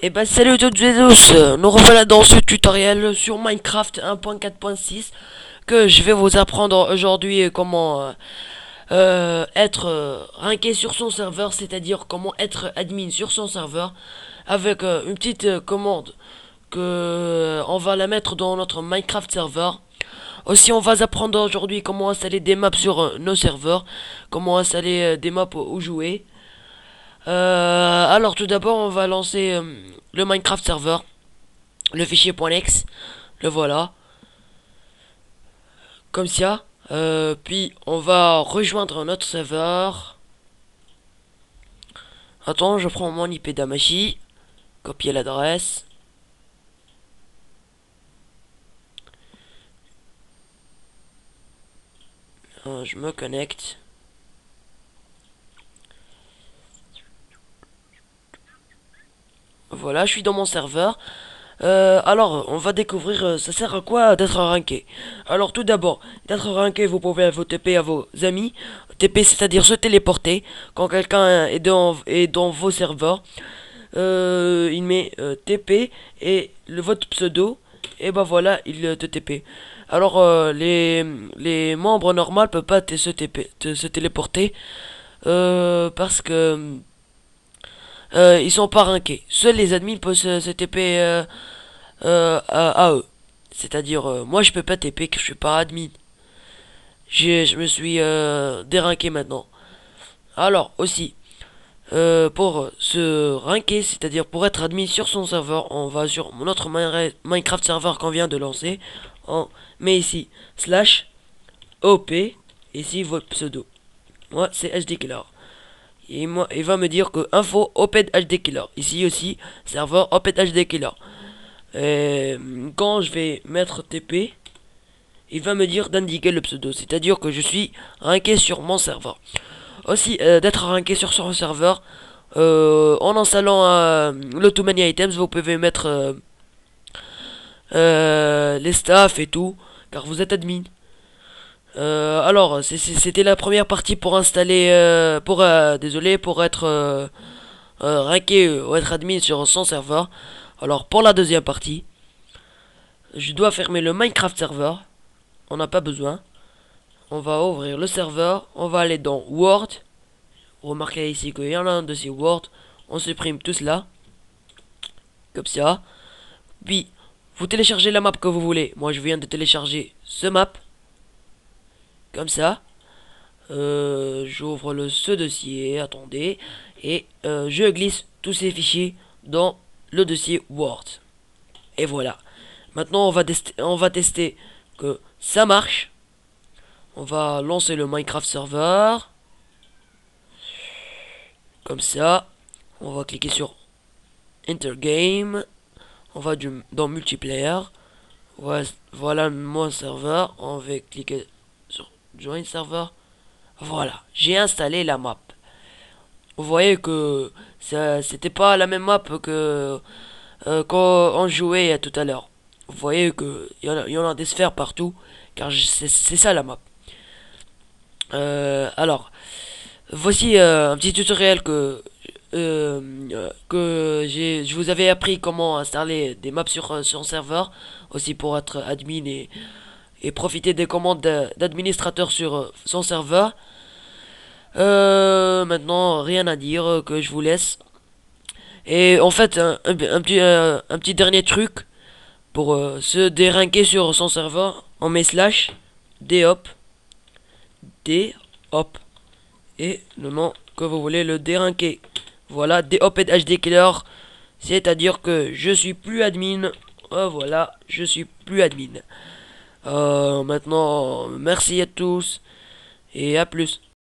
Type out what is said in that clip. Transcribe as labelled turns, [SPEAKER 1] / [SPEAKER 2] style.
[SPEAKER 1] Et bah salut à toutes et tous, nous revoilà dans ce tutoriel sur Minecraft 1.4.6 que je vais vous apprendre aujourd'hui comment être ranké sur son serveur, c'est-à-dire comment être admin sur son serveur avec une petite commande que on va la mettre dans notre Minecraft serveur. Aussi on va apprendre aujourd'hui comment installer des maps sur nos serveurs, comment installer des maps où jouer. Alors tout d'abord on va lancer le Minecraft serveur, le fichier .exe, le voilà, comme ça. Puis on va rejoindre notre serveur. Attends, je prends mon IP d'Amashi, copier l'adresse. Je me connecte. Voilà, je suis dans mon serveur. Alors, on va découvrir ça sert à quoi d'être ranké. Alors, tout d'abord, d'être ranké, vous pouvez vous TP à vos amis. TP, c'est-à-dire se téléporter. Quand quelqu'un est dans vos serveurs, il met TP et votre pseudo. Et bah voilà, il te TP. Alors, les membres normaux peuvent pas se TP, se téléporter. Parce que ils sont pas rankés. Seuls les admins peuvent se TP à eux. C'est-à-dire, moi je peux pas TP que je suis pas admin. Je me suis déranké maintenant. Alors, aussi, pour se ranker, c'est-à-dire pour être admin sur son serveur, on va sur notre Minecraft serveur qu'on vient de lancer. On met ici slash OP, ici votre pseudo. Moi, c'est HD Killer. Et moi, il va me dire que info Oped HD Killer. Ici aussi, serveur Oped HD Killer. Et quand je vais mettre TP, il va me dire d'indiquer le pseudo. C'est-à-dire que je suis ranké sur mon serveur. Aussi, d'être ranké sur son serveur, en installant le Too Many Items, vous pouvez mettre les staffs et tout, car vous êtes admin. Alors, c'était la première partie pour installer, désolé, pour être ranké ou être admin sur son serveur. Alors, pour la deuxième partie, je dois fermer le Minecraft serveur. On n'a pas besoin. On va ouvrir le serveur. On va aller dans Word. Remarquez ici qu'il y en a un de ces Word. On supprime tout cela. Comme ça. Puis, vous téléchargez la map que vous voulez. Moi, je viens de télécharger ce map. Comme ça. J'ouvre ce dossier. Attendez. Et je glisse tous ces fichiers dans le dossier Word. Et voilà. Maintenant, on va tester que ça marche. On va lancer le Minecraft serveur. Comme ça. On va cliquer sur Enter Game. On va dans Multiplayer. Voilà mon serveur. On va cliquer sur Join Server. Voilà. J'ai installé la map. Vous voyez que c'était pas la même map que quand on jouait tout à l'heure. Vous voyez que il y en a des sphères partout. Car c'est ça la map. Alors, voici un petit tutoriel je vous avais appris comment installer des maps sur un serveur, aussi pour être admin et profiter des commandes d'administrateur sur son serveur. Maintenant, rien à dire, que je vous laisse. Et en fait, un petit dernier truc pour se déranquer sur son serveur, on met slash dhop dhop et le nom que vous voulez le déranquer. Voilà, dhop HD Killer, c'est-à-dire que je suis plus admin. Voilà, je suis plus admin. Maintenant, merci à tous et à plus.